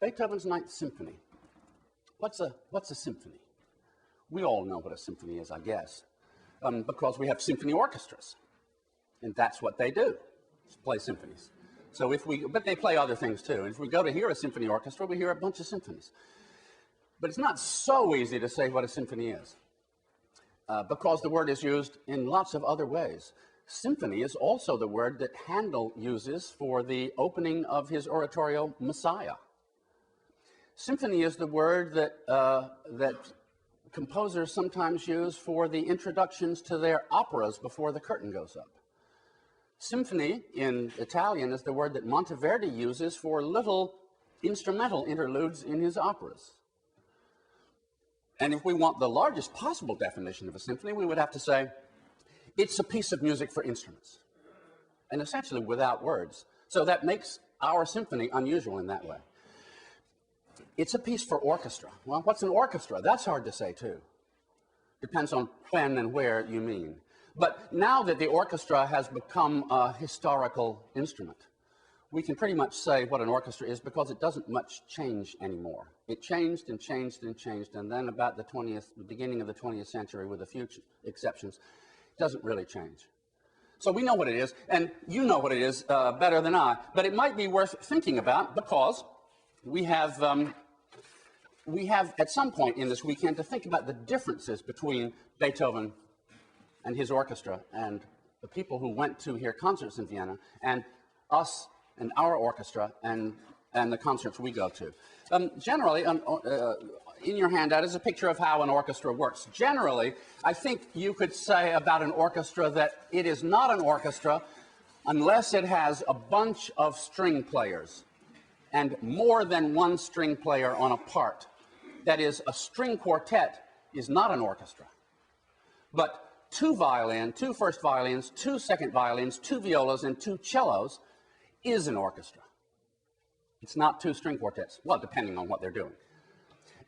Beethoven's Ninth Symphony. What's a symphony? We all know what a symphony is, I guess, because we have symphony orchestras, and that's what they do, is play symphonies. So but they play other things too. And if we go to hear a symphony orchestra, we hear a bunch of symphonies. But it's not so easy to say what a symphony is, because the word is used in lots of other ways. Symphony is also the word that Handel uses for the opening of his oratorio Messiah. Symphony is the word that composers sometimes use for the introductions to their operas before the curtain goes up. Symphony in Italian is the word that Monteverdi uses for little instrumental interludes in his operas. And if we want the largest possible definition of a symphony, we would have to say, it's a piece of music for instruments, and essentially without words. So that makes our symphony unusual in that way. It's a piece for orchestra. Well, what's an orchestra? That's hard to say, too. Depends on when and where you mean. But now that the orchestra has become a historical instrument, we can pretty much say what an orchestra is because it doesn't much change anymore. It changed and changed and changed, and then about the beginning of the 20th century, with a few exceptions, it doesn't really change. So we know what it is, and you know what it is better than I. But it might be worth thinking about because we have at some point in this weekend to think about the differences between Beethoven and his orchestra and the people who went to hear concerts in Vienna and us and our orchestra and the concerts we go to. Generally, in your handout is a picture of how an orchestra works. Generally, I think you could say about an orchestra that it is not an orchestra unless it has a bunch of string players and more than one string player on a part. That is, a string quartet is not an orchestra. But two first violins, two second violins, two violas, and two cellos is an orchestra. It's not two string quartets, well, depending on what they're doing.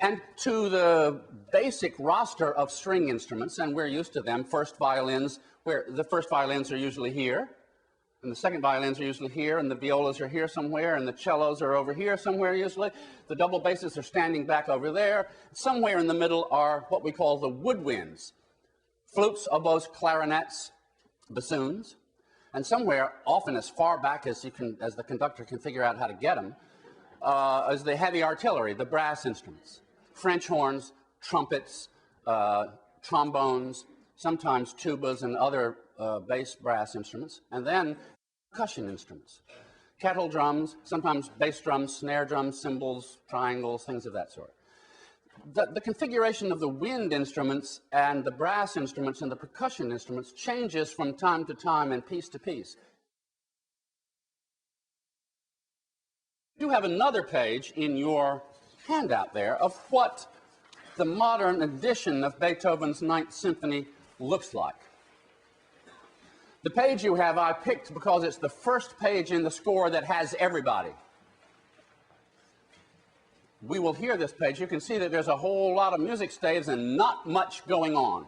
And to the basic roster of string instruments, and we're used to them, first violins, where the first violins are usually here, and the second violins are usually here, and the violas are here somewhere, and the cellos are over here somewhere usually. The double basses are standing back over there. Somewhere in the middle are what we call the woodwinds, flutes, oboes, clarinets, bassoons, and somewhere, often as far back as the conductor can figure out how to get them, is the heavy artillery, the brass instruments, French horns, trumpets, trombones, sometimes tubas and other bass brass instruments, and then percussion instruments, kettle drums, sometimes bass drums, snare drums, cymbals, triangles, things of that sort. The configuration of the wind instruments and the brass instruments and the percussion instruments changes from time to time and piece to piece. You have another page in your handout there of what the modern edition of Beethoven's Ninth Symphony looks like. The page you have I picked because it's the first page in the score that has everybody. We will hear this page. You can see that there's a whole lot of music staves and not much going on.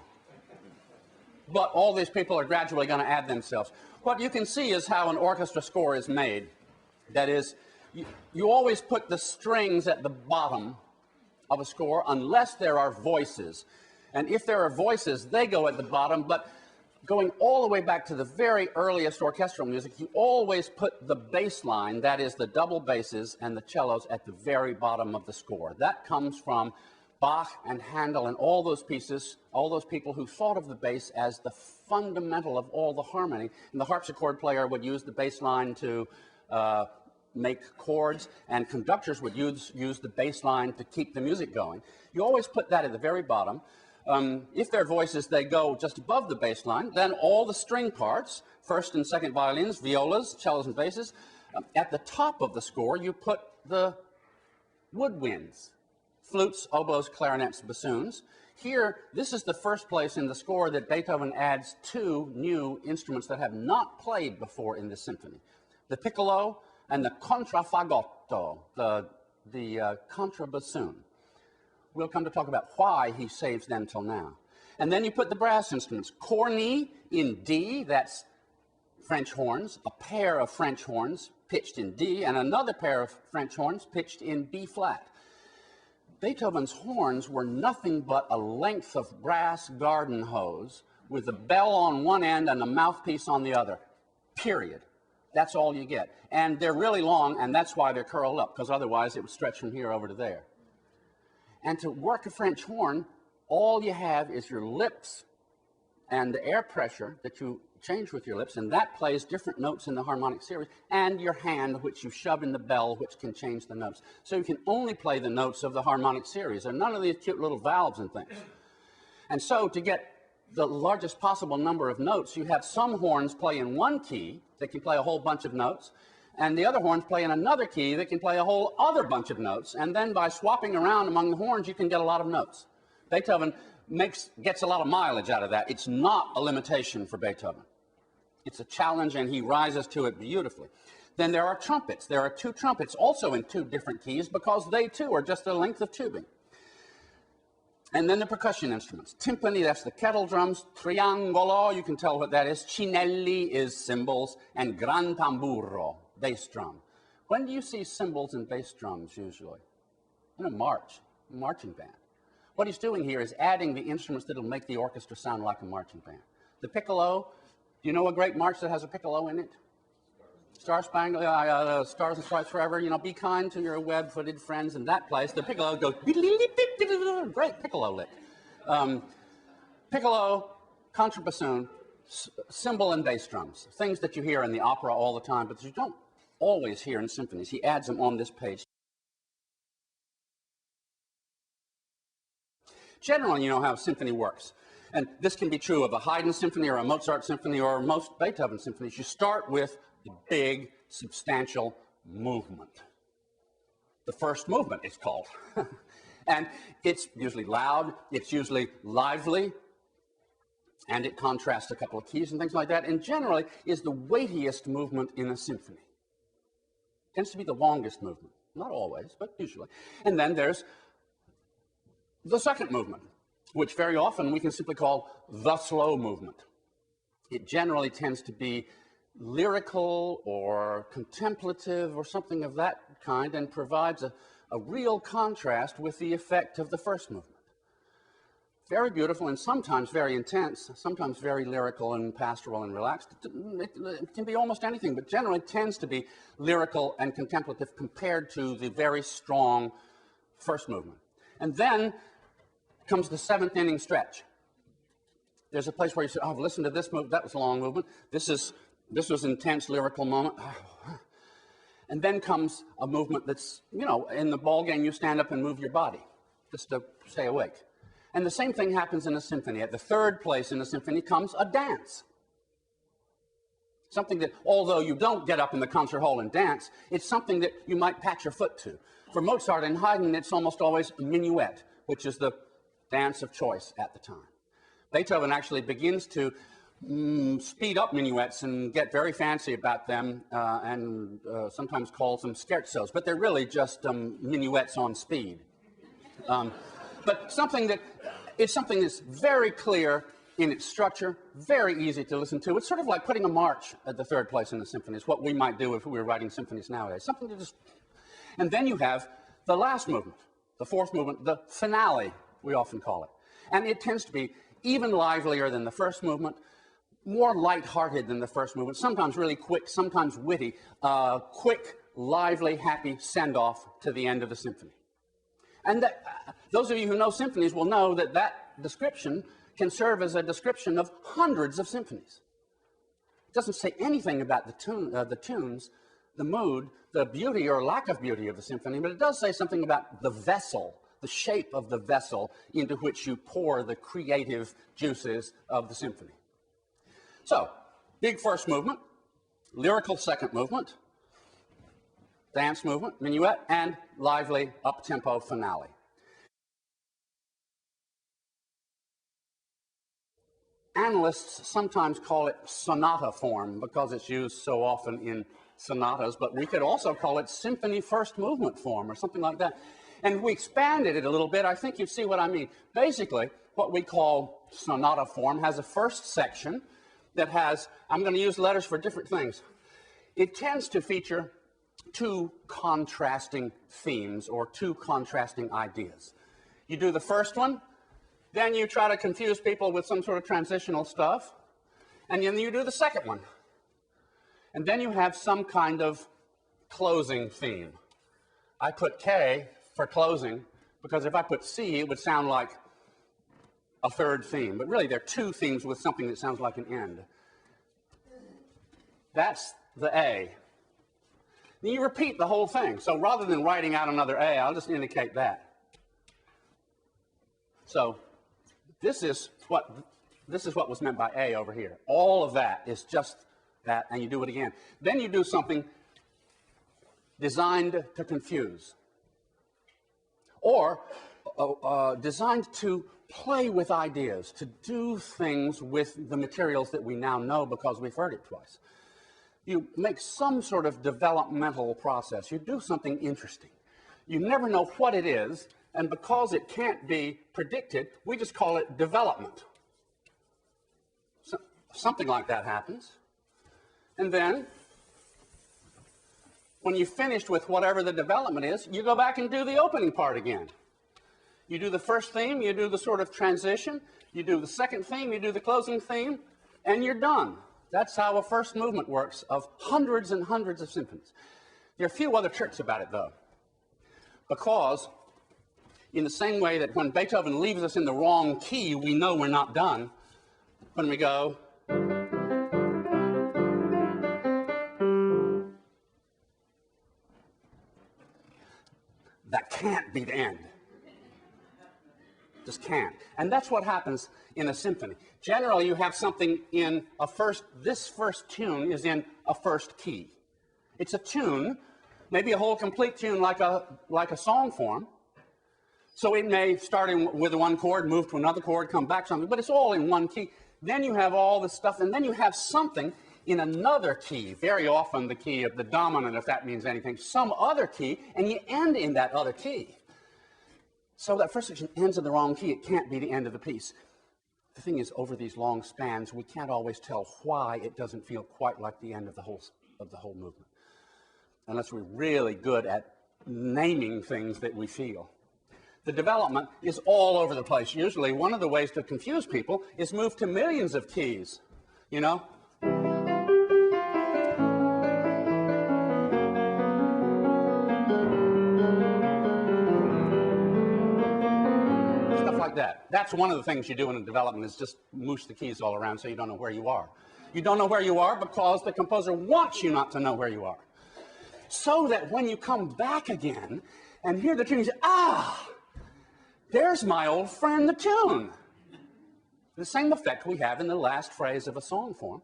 But all these people are gradually going to add themselves. What you can see is how an orchestra score is made. That is, you always put the strings at the bottom of a score unless there are voices. And if there are voices, they go at the bottom. But going all the way back to the very earliest orchestral music, you always put the bass line, that is the double basses and the cellos, at the very bottom of the score. That comes from Bach and Handel and all those pieces, all those people who thought of the bass as the fundamental of all the harmony. And the harpsichord player would use the bass line to make chords, and conductors would use the bass line to keep the music going. You always put that at the very bottom. If they're voices, they go just above the bass line. Then all the string parts, first and second violins, violas, cellos, and basses. At the top of the score, you put the woodwinds, flutes, oboes, clarinets, bassoons. Here, this is the first place in the score that Beethoven adds two new instruments that have not played before in the symphony. The piccolo and the contraffagotto, the contrabassoon. We'll come to talk about why he saves them till now. And then you put the brass instruments. Corny in D, that's French horns, a pair of French horns, pitched in D, and another pair of French horns pitched in B flat. Beethoven's horns were nothing but a length of brass garden hose with a bell on one end and a mouthpiece on the other, period. That's all you get. And they're really long, and that's why they're curled up, because otherwise it would stretch from here over to there. And to work a French horn, all you have is your lips and the air pressure that you change with your lips, and that plays different notes in the harmonic series, and your hand, which you shove in the bell, which can change the notes. So you can only play the notes of the harmonic series. There are none of these cute little valves and things. And so to get the largest possible number of notes, you have some horns play in one key that can play a whole bunch of notes, and the other horns play in another key that can play a whole other bunch of notes, and then by swapping around among the horns, you can get a lot of notes. Beethoven gets a lot of mileage out of that. It's not a limitation for Beethoven. It's a challenge, and he rises to it beautifully. Then there are trumpets. There are two trumpets, also in two different keys, because they, too, are just the length of tubing. And then the percussion instruments. Timpani, that's the kettle drums. Triangolo, you can tell what that is. Cinelli is cymbals. And gran tamburo, bass drum. When do you see cymbals and bass drums, usually? In a marching band. What he's doing here is adding the instruments that will make the orchestra sound like a marching band. The piccolo, do you know a great march that has a piccolo in it? Star Spangled, Stars and Stripes Forever, you know, be kind to your web-footed friends in that place. The piccolo goes, great piccolo lick. Piccolo, contrabassoon, cymbal and bass drums, things that you hear in the opera all the time, but you don't always hear in symphonies. He adds them on this page. Generally, you know how a symphony works. And this can be true of a Haydn symphony or a Mozart symphony or most Beethoven symphonies. You start with the big, substantial movement. The first movement, it's called. And it's usually loud, it's usually lively, and it contrasts a couple of keys and things like that, and generally is the weightiest movement in a symphony. It tends to be the longest movement. Not always, but usually. And then there's the second movement, which very often we can simply call the slow movement. It generally tends to be lyrical or contemplative or something of that kind, and provides a real contrast with the effect of the first movement. Very beautiful and sometimes very intense, sometimes very lyrical and pastoral and relaxed. It can be almost anything, but generally tends to be lyrical and contemplative compared to the very strong first movement. And then comes the seventh inning stretch. There's a place where you say, oh, I've listened to this movement, that was a long movement. This was an intense lyrical moment. And then comes a movement that's, you know, in the ball game, you stand up and move your body just to stay awake. And the same thing happens in a symphony. At the third place in a symphony comes a dance. Something that, although you don't get up in the concert hall and dance, it's something that you might pat your foot to. For Mozart and Haydn, it's almost always a minuet, which is the dance of choice at the time. Beethoven actually begins to speed up minuets and get very fancy about them, and sometimes calls them scherzos, but they're really just minuets on speed. But something that's very clear in its structure, very easy to listen to. It's sort of like putting a march at the third place in the symphony. It's what we might do if we were writing symphonies nowadays. Something to just... And then you have the last movement, the fourth movement, the finale, we often call it. And it tends to be even livelier than the first movement, more light-hearted than the first movement, sometimes really quick, sometimes witty, quick, lively, happy send-off to the end of the symphony. And those of you who know symphonies will know that that description can serve as a description of hundreds of symphonies. It doesn't say anything about the tunes, the mood, the beauty or lack of beauty of the symphony, but it does say something about the vessel, the shape of the vessel into which you pour the creative juices of the symphony. So, big first movement, lyrical second movement, dance movement, minuet, and lively up-tempo finale. Analysts sometimes call it sonata form because it's used so often in sonatas, but we could also call it symphony first movement form or something like that. And we expanded it a little bit. I think you see what I mean. Basically, what we call sonata form has a first section that has, I'm going to use letters for different things. It tends to feature two contrasting themes or two contrasting ideas. You do the first one, then you try to confuse people with some sort of transitional stuff, and then you do the second one. And then you have some kind of closing theme. I put K for closing because if I put C, it would sound like a third theme. But really, they're two themes with something that sounds like an end. That's the A. Then you repeat the whole thing. So rather than writing out another A, I'll just indicate that. So this is what was meant by A over here. All of that is just that, and you do it again. Then you do something designed to confuse, or designed to play with ideas, to do things with the materials that we now know because we've heard it twice. You make some sort of developmental process. You do something interesting. You never know what it is, and because it can't be predicted, we just call it development. So, something like that happens. And then, when you've finished with whatever the development is, you go back and do the opening part again. You do the first theme, you do the sort of transition, you do the second theme, you do the closing theme, and you're done. That's how a first movement works of hundreds and hundreds of symphonies. There are a few other tricks about it, though. Because in the same way that when Beethoven leaves us in the wrong key, we know we're not done. When we go, that can't be the end. Just can't. And that's what happens in a symphony. Generally, you have something in a this first tune is in a first key. It's a tune, maybe a whole complete tune like a song form. So it may start with one chord, move to another chord, come back something, but it's all in one key. Then you have all this stuff, and then you have something in another key, very often the key of the dominant, if that means anything, some other key, and you end in that other key. So that first section ends in the wrong key. It can't be the end of the piece. The thing is, over these long spans, we can't always tell why it doesn't feel quite like the end of the whole movement, unless we're really good at naming things that we feel. The development is all over the place. Usually, one of the ways to confuse people is move to millions of keys, you know? That. That's one of the things you do in a development is just moosh the keys all around so you don't know where you are. You don't know where you are because the composer wants you not to know where you are. So that when you come back again and hear the tune, you say, ah, there's my old friend, the tune. The same effect we have in the last phrase of a song form.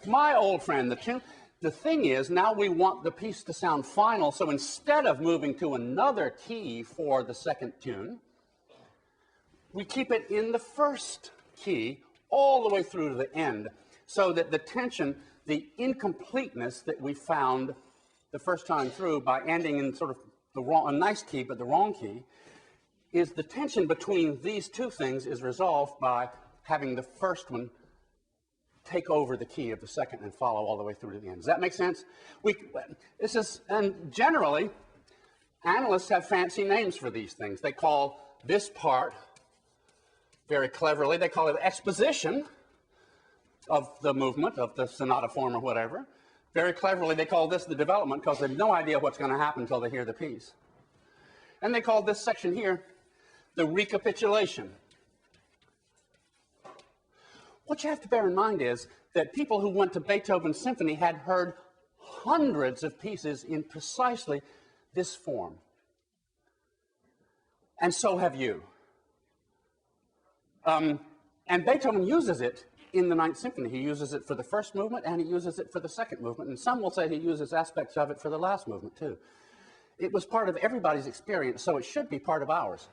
My old friend, the tune. The thing is, now we want the piece to sound final, so instead of moving to another key for the second tune, we keep it in the first key all the way through to the end, so that the tension, the incompleteness that we found the first time through by ending in sort of a nice key but the wrong key, is the tension between these two things is resolved by having the first one take over the key of the second and follow all the way through to the end. Does that make sense? And generally, analysts have fancy names for these things. They call this part, very cleverly, they call it exposition of the movement, of the sonata form or whatever. Very cleverly, they call this the development because they have no idea what's going to happen until they hear the piece. And they call this section here the recapitulation. What you have to bear in mind is that people who went to Beethoven's symphony had heard hundreds of pieces in precisely this form. And so have you. And Beethoven uses it in the Ninth Symphony. He uses it for the first movement, and he uses it for the second movement. And some will say he uses aspects of it for the last movement, too. It was part of everybody's experience, so it should be part of ours.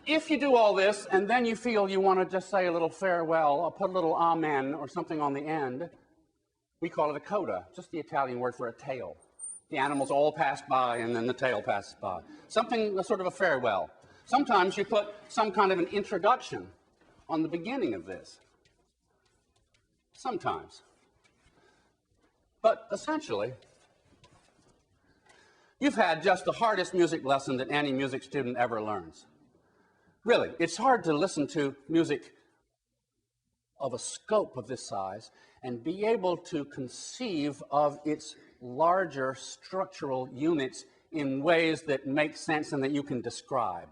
If you do all this, and then you feel you want to just say a little farewell, or put a little amen or something on the end, we call it a coda, just the Italian word for a tail. The animals all pass by, and then the tail passes by. Something, sort of a farewell. Sometimes you put some kind of an introduction on the beginning of this. Sometimes. But essentially, you've had just the hardest music lesson that any music student ever learns. Really, it's hard to listen to music of a scope of this size and be able to conceive of its larger structural units in ways that make sense and that you can describe.